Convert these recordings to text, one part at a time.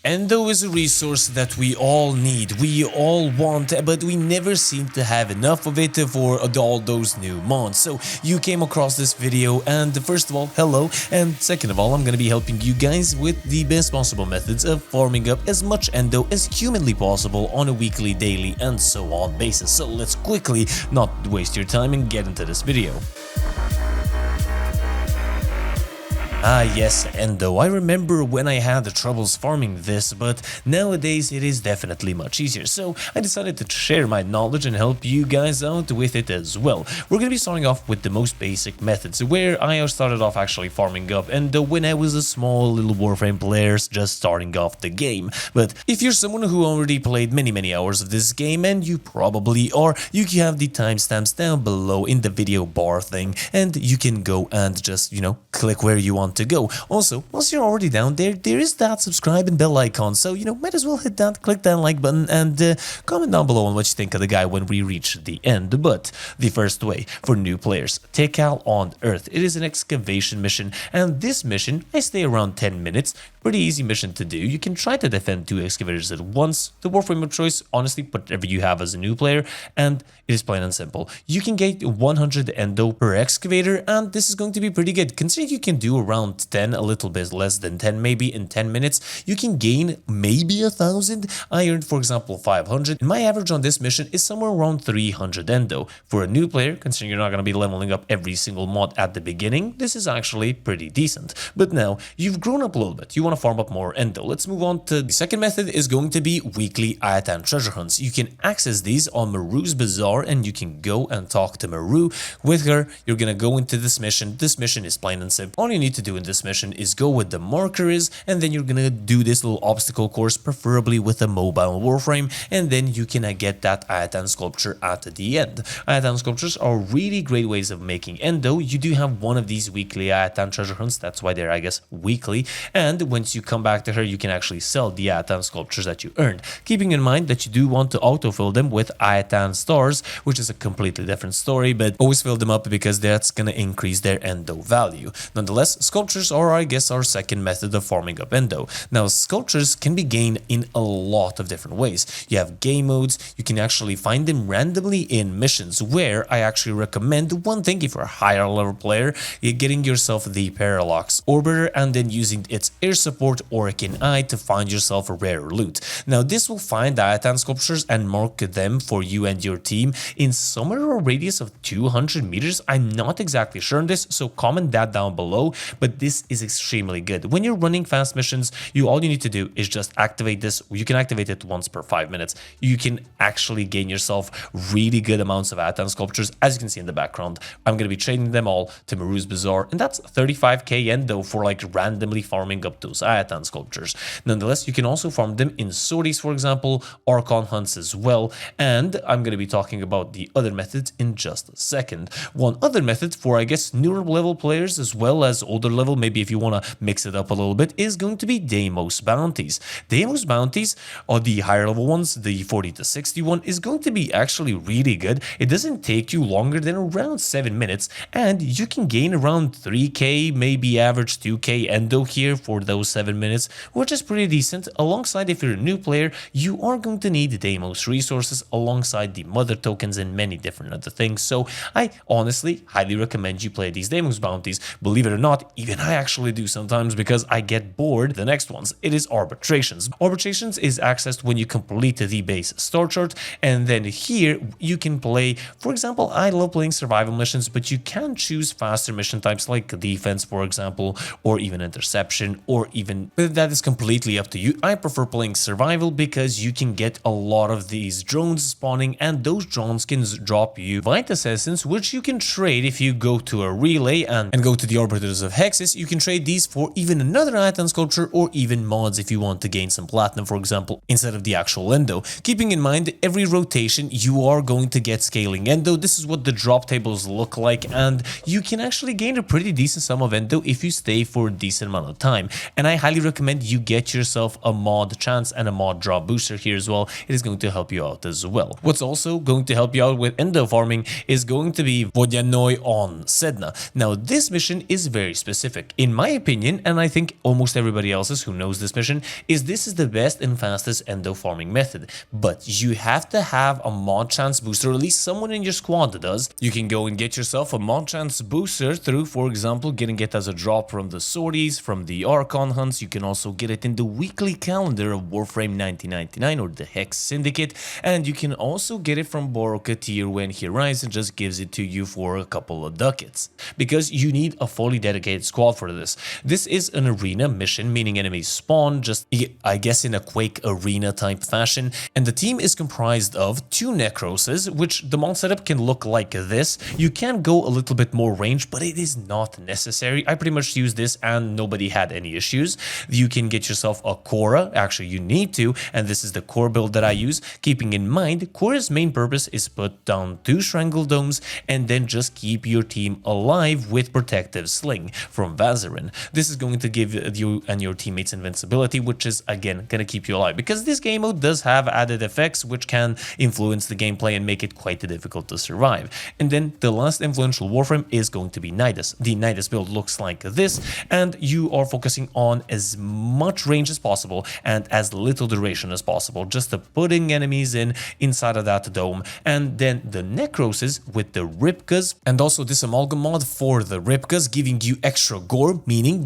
Endo is a resource that we all need, we all want, but we never seem to have enough of it for all those new mods. So you came across this video, and first of all, hello, and second of all, I'm gonna be helping you guys with the best possible methods of farming up as much Endo as humanly possible on a weekly, daily, and so on basis. So let's quickly not waste your time and get into this video. Ah yes, Endo. I remember when I had the troubles farming this, but nowadays it is definitely much easier. So I decided to share my knowledge and help you guys out with it as well. We're going to be starting off with the most basic methods, where I started off actually farming up Endo when I was a small little Warframe player just starting off the game. But if you're someone who already played many hours of this game, and you probably are, you can have the timestamps down below in the video bar thing, and you can go and just, click where you want to go. Also, once you're already down there, there is that subscribe and bell icon, so might as well hit that, click that like button, and comment down below on what you think of the guy when we reach the end. But the first way for new players, Tikal on Earth. It is an excavation mission, and this mission I stay around 10 minutes. Pretty easy mission to do. You can try to defend 2 excavators at once. The Warframe of choice, honestly, whatever you have as a new player, and it is plain and simple. You can get 100 Endo per excavator, and this is going to be pretty good. Considering you can do around 10, a little bit less than 10 maybe in 10 minutes, you can gain maybe 1,000. I earned, for example, 500, and my average on this mission is somewhere around 300 Endo. For a new player, considering you're not going to be leveling up every single mod at the beginning, this is actually pretty decent. But now, you've grown up a little bit. You want to farm up more Endo. Let's move on to the second method. Is going to be weekly Ayatan treasure hunts. You can access these on Maru's Bazaar, and you can go and talk to Maru. With her, you're gonna go into this mission. This mission is plain and simple. All you need to do in this mission is go where the marker is, and then you're gonna do this little obstacle course, preferably with a mobile Warframe, and then you can get that Ayatan sculpture at the end. Ayatan sculptures are really great ways of making Endo. You do have one of these weekly Ayatan treasure hunts. That's why they're, I guess, weekly. And once you come back to her, you can actually sell the Ayatan sculptures that you earned, keeping in mind that you do want to autofill them with Ayatan stars, which is a completely different story, but always fill them up because that's going to increase their Endo value. Nonetheless, sculptures are, I guess, our second method of farming up Endo. Now, sculptures can be gained in a lot of different ways. You have game modes. You can actually find them randomly in missions, where I actually recommend one thing if you're a higher level player, you're getting yourself the Parallax Orbiter and then using its air support Orkin Eye to find yourself a rare loot. Now, this will find Ayatan sculptures and mark them for you and your team in somewhere a radius of 200 meters. I'm not exactly sure on this, so comment that down below, but this is extremely good. When you're running fast missions, all you need to do is just activate this. You can activate it once per 5 minutes. You can actually gain yourself really good amounts of Ayatan sculptures. As you can see in the background, I'm going to be trading them all to Maru's Bazaar, and that's 35k Endo for randomly farming up those Ayatan sculptures. Nonetheless, you can also farm them in sorties, for example, Archon hunts as well, and I'm going to be talking about the other methods in just a second. One other method for, I guess, newer level players as well as older level, maybe if you want to mix it up a little bit, is going to be Deimos Bounties. Deimos Bounties are the higher level ones. The 40 to 61 is going to be actually really good. It doesn't take you longer than around 7 minutes, and you can gain around 3k, maybe average 2k Endo here for those 7 minutes, which is pretty decent. Alongside, if you're a new player, you are going to need Deimos resources alongside the mother tokens and many different other things. So I honestly highly recommend you play these Deimos Bounties. Believe it or not, even I actually do sometimes because I get bored. The next ones, it is Arbitrations. Arbitrations is accessed when you complete the base star chart, and then here you can play, for example, I love playing survival missions, but you can choose faster mission types like defense, for example, or even interception, or even, but that is completely up to you. I prefer playing survival because you can get a lot of these drones spawning, and those drones can drop you Vitus Essence, which you can trade if you go to a relay and go to the Arbiters of Hexes. You can trade these for even another Ayatan sculpture or even mods if you want to gain some platinum, for example, instead of the actual Endo. Keeping in mind, every rotation you are going to get scaling Endo. This is what the drop tables look like, and you can actually gain a pretty decent sum of Endo if you stay for a decent amount of time. And I highly recommend you get yourself a mod chance and a mod drop booster here as well. It is going to help you out as well. What's also going to help you out with Endo farming is going to be Vodyanoi on Sedna. Now, this mission is very specific. specific. In my opinion, and I think almost everybody else's who knows this mission, is this is the best and fastest endo farming method. But you have to have a mod chance booster, or at least someone in your squad that does. You can go and get yourself a mod chance booster through, for example, getting it as a drop from the sorties, from the Archon hunts. You can also get it in the weekly calendar of Warframe 1999 or the Hex Syndicate, and you can also get it from Borokatir when he arrives and just gives it to you for a couple of ducats. Because you need a fully dedicated squad for this. This is an arena mission, meaning enemies spawn just, I guess, in a Quake arena type fashion, and the team is comprised of 2 Necroses, which the mod setup can look like this. You can go a little bit more range, but it is not necessary. I pretty much used this and nobody had any issues. You can get yourself a Korra, actually you need to, and this is the core build that I use, keeping in mind Korra's main purpose is put down 2 Strangle Domes and then just keep your team alive with Protective Sling from Vazarin. This is going to give you and your teammates invincibility, which is again gonna keep you alive, because this game mode does have added effects which can influence the gameplay and make it quite difficult to survive. And then the last influential Warframe is going to be Nidus. The Nidus build looks like this, and you are focusing on as much range as possible and as little duration as possible, just to putting enemies inside of that dome. And then the Necroses with the Ripkas, and also this amalgam mod for the Ripkas, giving you extra gore, meaning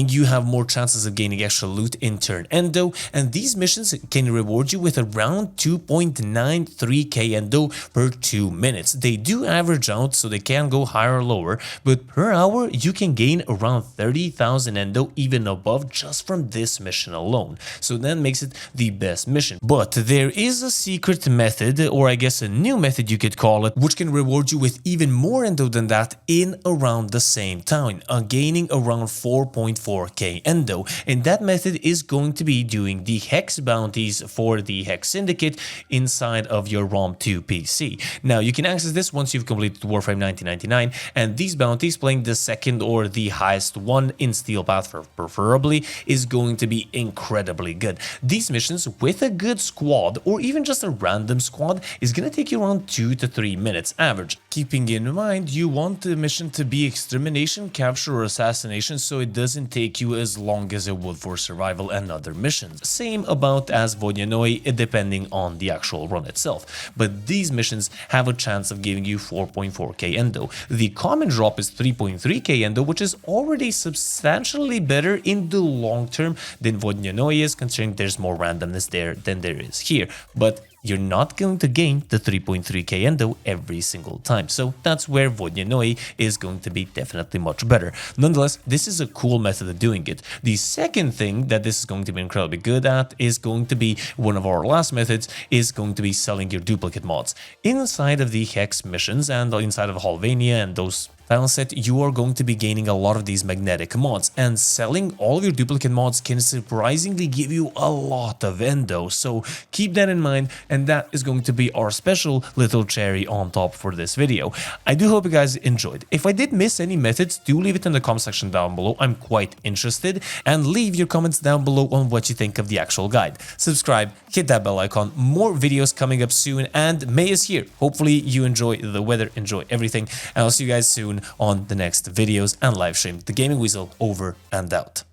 you have more chances of gaining extra loot in turn endo, and these missions can reward you with around 2.93k endo per 2 minutes. They do average out, so they can go higher or lower, but per hour you can gain around 30,000 endo, even above, just from this mission alone. So that makes it the best mission. But there is a secret method, or I guess a new method you could call it, which can reward you with even more endo than that in around the same time, gaining around 4.4k endo. And that method is going to be doing the Hex bounties for the Hex Syndicate inside of your ROM2 PC. Now you can access this once you've completed Warframe 1999, and these bounties, playing the second or the highest one in Steel Path preferably, is going to be incredibly good. These missions with a good squad, or even just a random squad, is going to take you around 2 to 3 minutes average. Keeping in mind you want the mission to be extermination, capture, or assassination, so it doesn't take you as long as it would for survival and other missions. Same about as Vodyanoi, depending on the actual run itself. But these missions have a chance of giving you 4.4k endo. The common drop is 3.3k endo, which is already substantially better in the long term than Vodyanoi is, considering there's more randomness there than there is here. But you're not going to gain the 3.3k endo every single time, so that's where Vodyanoi is going to be definitely much better. Nonetheless, this is a cool method of doing it. The second thing that this is going to be incredibly good at is going to be one of our last methods, is going to be selling your duplicate mods. Inside of the Hex missions and inside of Halvania and those tile set, you are going to be gaining a lot of these magnetic mods, and selling all of your duplicate mods can surprisingly give you a lot of endo, so keep that in mind, and that is going to be our special little cherry on top for this video. I do hope you guys enjoyed. If I did miss any methods, do leave it in the comment section down below. I'm quite interested, and leave your comments down below on what you think of the actual guide. Subscribe, hit that bell icon, more videos coming up soon, and May is here. Hopefully you enjoy the weather, enjoy everything, and I'll see you guys soon on the next videos and live stream. The Gaming Weasel over and out.